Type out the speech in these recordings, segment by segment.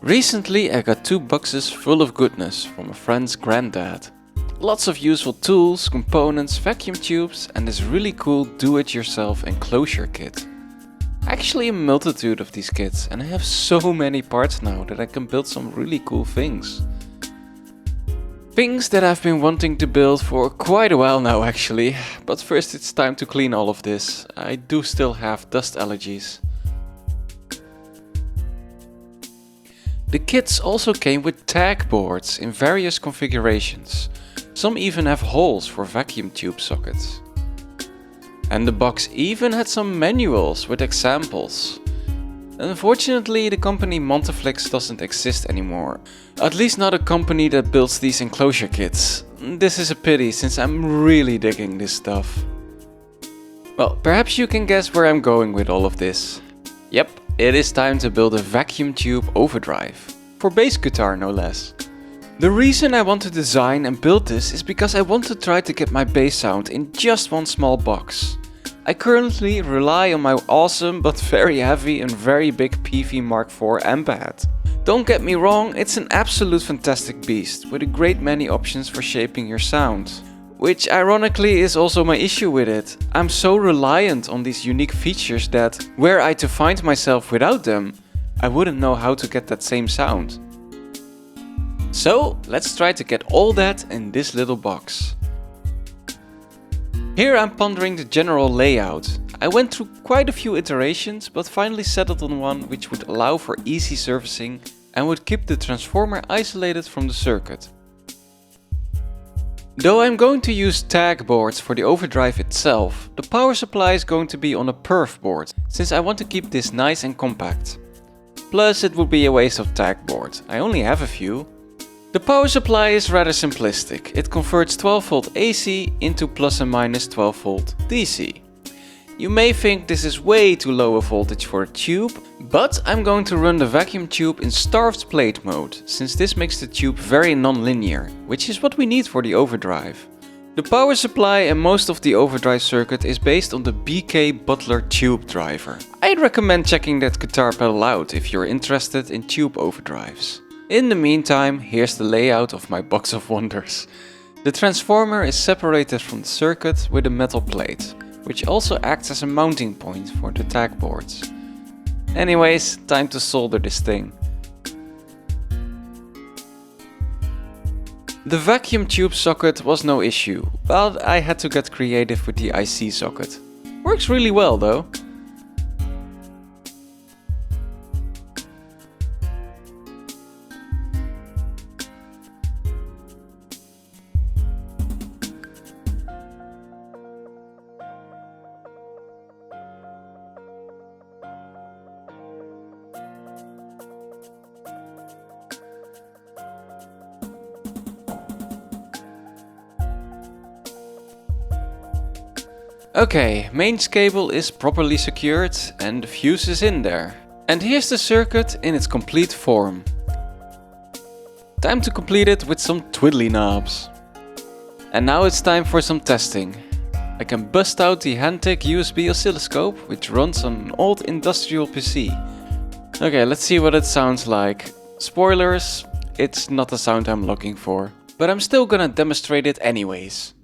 Recently I got 2 boxes full of goodness from a friend's granddad. Lots of useful tools, components, vacuum tubes and this really cool do-it-yourself enclosure kit. Actually a multitude of these kits, and I have so many parts now that I can build some really cool things. Things that I've been wanting to build for quite a while now actually, but first it's time to clean all of this. I do still have dust allergies. The kits also came with tag boards in various configurations. Some even have holes for vacuum tube sockets. And the box even had some manuals with examples. Unfortunately, the company Monteflix doesn't exist anymore. At least not a company that builds these enclosure kits. This is a pity since I'm really digging this stuff. Well, perhaps you can guess where I'm going with all of this. Yep. It is time to build a vacuum tube overdrive, for bass guitar no less. The reason I want to design and build this is because I want to try to get my bass sound in just one small box. I currently rely on my awesome but very heavy and very big Peavey Mark IV amp head. Don't get me wrong, it's an absolute fantastic beast with a great many options for shaping your sound. Which ironically is also my issue with it. I'm so reliant on these unique features that, were I to find myself without them, I wouldn't know how to get that same sound. So let's try to get all that in this little box. Here I'm pondering the general layout. I went through quite a few iterations but finally settled on one which would allow for easy servicing and would keep the transformer isolated from the circuit. Though I'm going to use tag boards for the overdrive itself, the power supply is going to be on a perf board, since I want to keep this nice and compact. Plus it would be a waste of tag boards, I only have a few. The power supply is rather simplistic, it converts 12V AC into plus and minus 12V DC. You may think this is way too low a voltage for a tube, but I'm going to run the vacuum tube in starved plate mode, since this makes the tube very non-linear, which is what we need for the overdrive. The power supply and most of the overdrive circuit is based on the BK Butler tube driver. I'd recommend checking that guitar pedal out if you're interested in tube overdrives. In the meantime, here's the layout of my box of wonders. The transformer is separated from the circuit with a metal plate, which also acts as a mounting point for the tag boards. Anyways, time to solder this thing. The vacuum tube socket was no issue, but I had to get creative with the IC socket. Works really well though. Okay, mains cable is properly secured and the fuse is in there. And here's the circuit in its complete form. Time to complete it with some twiddly knobs. And now it's time for some testing. I can bust out the Handtech USB oscilloscope, which runs on an old industrial PC. Okay, let's see what it sounds like. Spoilers, it's not the sound I'm looking for. But I'm still gonna demonstrate it anyways.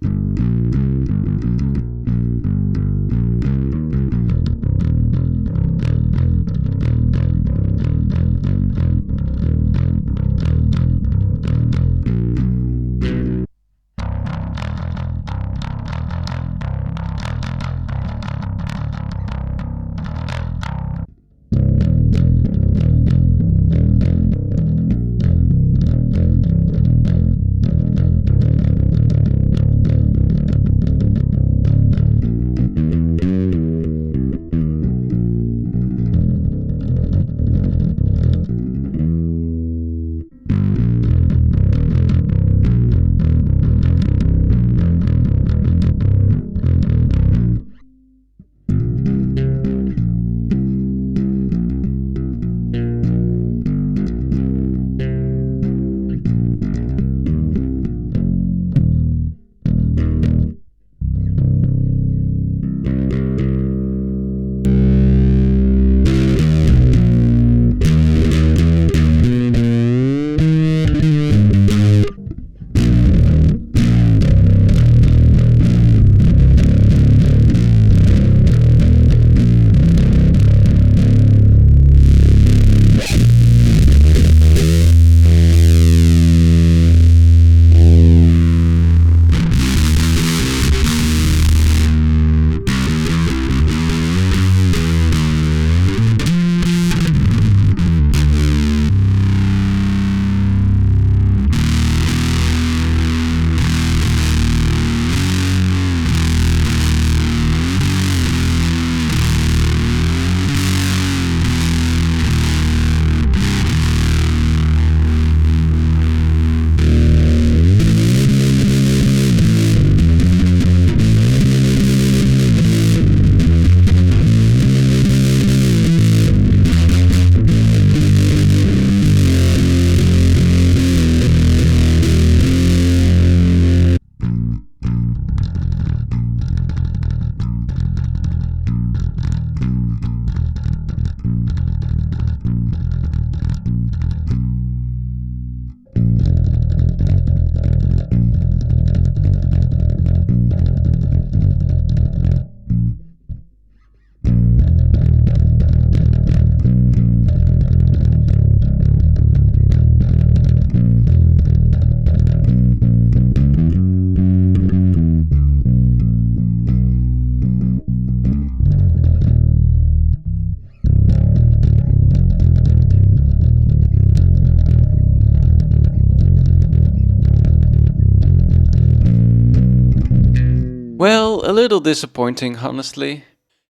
a little disappointing, honestly.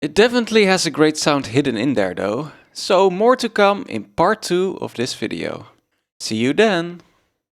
It definitely has a great sound hidden in there though, so more to come in part 2 of this video. See you then!